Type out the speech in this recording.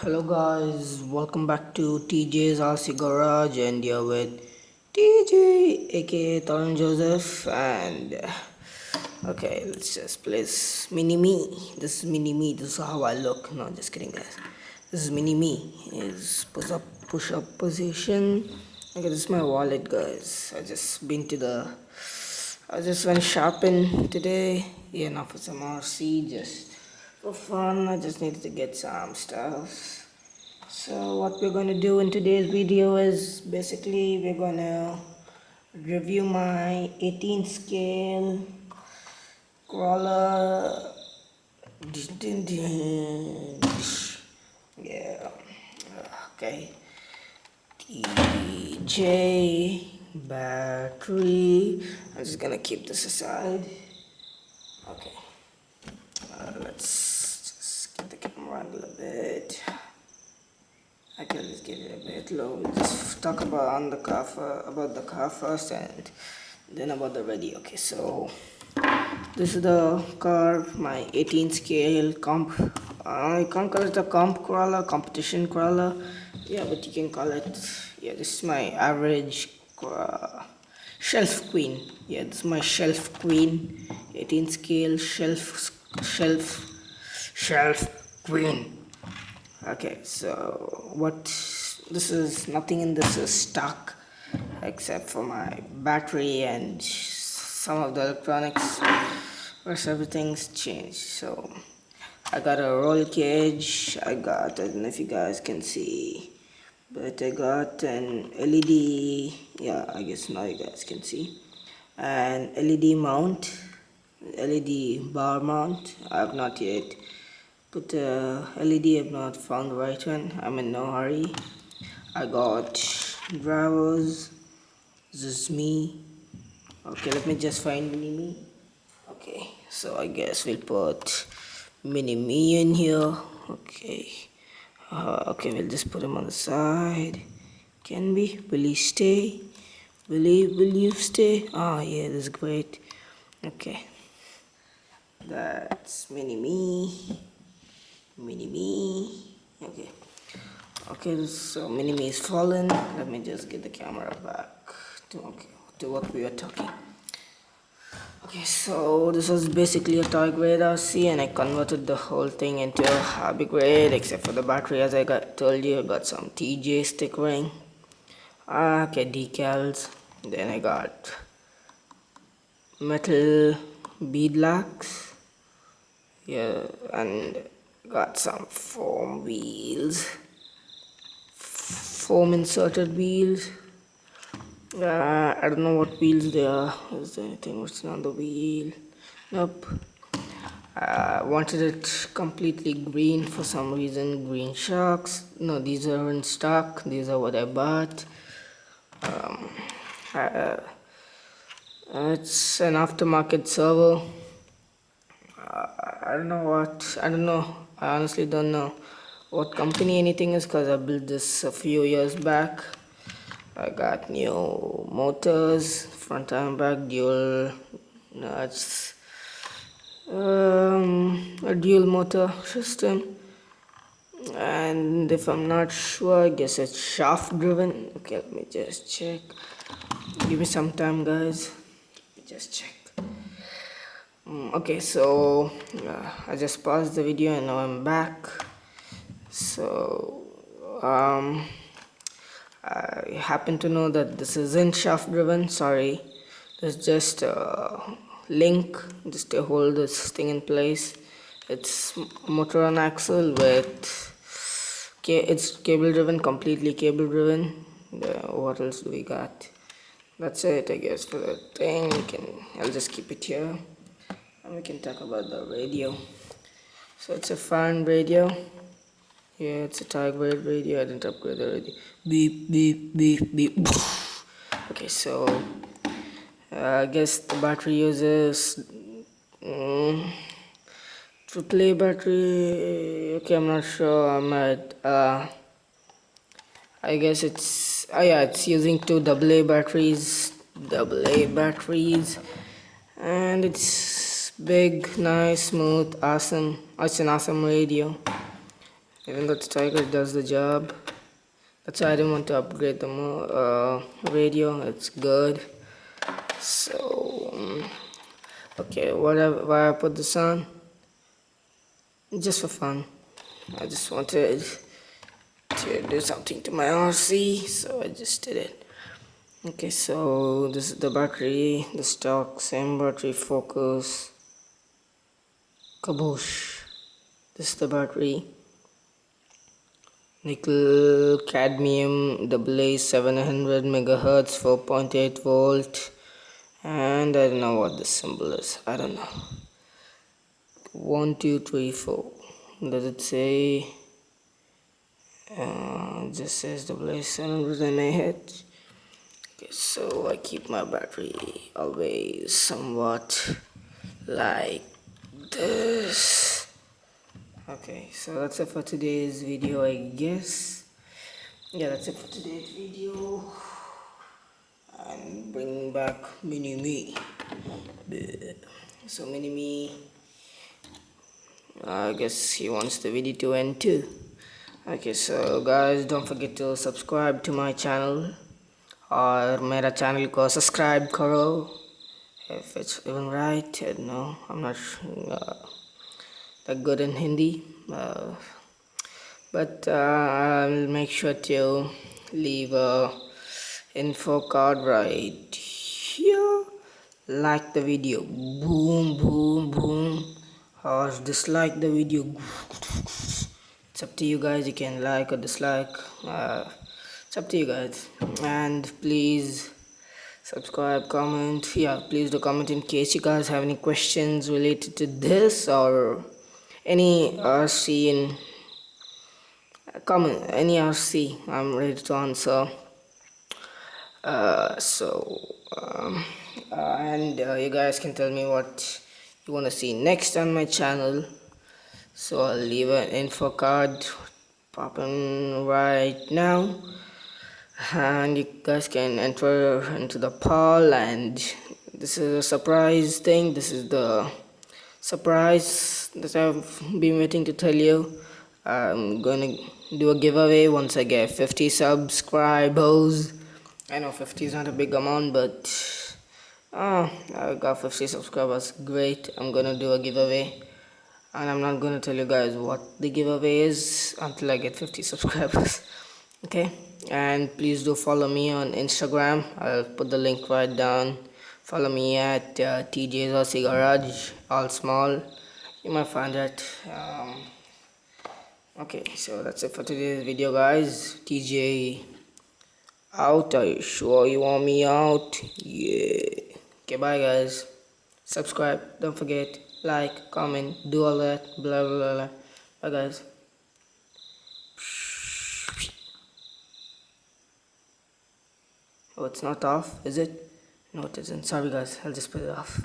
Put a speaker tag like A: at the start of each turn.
A: Hello guys, welcome back to TJ's RC Garage, and you're with TJ aka Torun Joseph. And okay, let's just play this mini me. This is mini me. This is how I look. No, just kidding, guys. This is mini me. Is push up position. Okay, this is my wallet, guys. I just went shopping today. Yeah, not for some RC, just for fun. I just needed to get some stuff. So what we're going to do in today's video is basically we're going to review my 18 scale crawler. Yeah, okay. TJ battery. I'm just gonna keep this aside. Okay, let's just get the camera on a little bit. Okay, let's get it a bit low. We'll just talk about the car first, and then about the radio. Okay, so this is the car, my 18 scale comp. You can't call it a comp crawler, competition crawler. Yeah, but you can call it. Yeah, this is my average shelf queen. Yeah, this is my shelf queen, 18 scale shelf queen. Okay, so this is nothing in this is stock except for my battery and some of the electronics. Rest everything's changed. So I got a roll cage. I don't know if you guys can see, but I got an LED. Yeah, I guess now you guys can see an LED mount, LED bar mount. I have not yet put the LED. I've not found the right one. I'm in no hurry. I got drivers. This is me. Okay, let me just find mini me. Okay, so I guess we'll put mini me in here. Okay. Okay, we'll just put him on the side. Can we? Will he stay? Will you stay? Ah, yeah, this is great. Okay. That's mini me. Okay. Okay, so mini me is fallen. Let me just get the camera back to what we were talking. Okay, so this was basically a toy grade RC, and I converted the whole thing into a hobby grade except for the battery. As I told you, I got some TJ stickering. Okay, decals. Then I got metal bead locks. Yeah, and got some foam wheels, foam inserted wheels. I don't know what wheels they are. Is there anything written on the wheel? Nope. I wanted it completely green for some reason. Green shocks. No, these are in stock. These are what I bought. It's an aftermarket servo. I don't know what. I don't know. I honestly don't know what company anything is, because I built this a few years back. I got new motors, front and back, dual nuts, a dual motor system, and if I'm not sure, I guess it's shaft driven. Okay, let me just check. Give me some time, guys. Let me just check. Okay, so I just paused the video and now I'm back. So I happen to know that this isn't shaft driven. Sorry, there's just a link just to hold this thing in place. It's motor on axle with it's cable driven, completely cable driven. What else do we got? That's it, I guess, for the thing. I'll just keep it here, and we can talk about the radio. So it's a fan radio. Yeah, it's a toy grade radio. I didn't upgrade the radio. Beep, beep, beep, beep. Okay, so I guess the battery uses AAA battery. Okay, I'm not sure. I guess it's yeah, it's using two AA batteries. And it's big, nice, smooth, awesome. It's an awesome radio. Even though the Tiger does the job. That's why I didn't want to upgrade the radio. It's good. So okay, why I put this on? Just for fun. I just wanted to do something to my RC, so I just did it. Okay, so this is the battery, the stock, same battery, focus, kaboosh. This is the battery. Nickel cadmium AA 700 megahertz 4.8 volt, and I don't know what this symbol is. I don't know. 1 2 3 4. Does it say? Just says AA 700 mAh. Okay, so I keep my battery always somewhat like this. Okay, so that's it for today's video, I guess. Yeah, that's it for today's video. I'm bringing back Mini-Me. So Mini-Me, I guess he wants the video to end too. Okay, so guys, don't forget to subscribe to my channel. और मेरा channel को subscribe करो, if it's even right. No, I'm not that good in Hindi, but I'll make sure to leave a info card right here. Like the video, boom boom boom, or dislike the video. It's up to you guys. You can like or dislike. It's up to you guys. And please subscribe, comment. Yeah, please do comment in case you guys have any questions related to this or any RC in comment. Any RC, I'm ready to answer. And you guys can tell me what you want to see next on my channel. So I'll leave an info card popping right now, and you guys can enter into the poll. And this is a surprise thing. This is the surprise that I've been waiting to tell you. I'm gonna do a giveaway once I get 50 subscribers. I know 50 is not a big amount, but I got 50 subscribers. Great. I'm gonna do a giveaway, and I'm not gonna tell you guys what the giveaway is until I get 50 subscribers. Okay, and please do follow me on Instagram. I'll put the link right down. Follow me at TJ's RC Garage, all small. You might find it. Okay, so that's it for today's video, guys. TJ out. Are you sure you want me out? Yeah. Okay, bye guys. Subscribe, don't forget, like, comment, do all that, blah blah blah. Bye guys. Oh, it's not off, is it? No, it isn't. Sorry guys, I'll just put it off.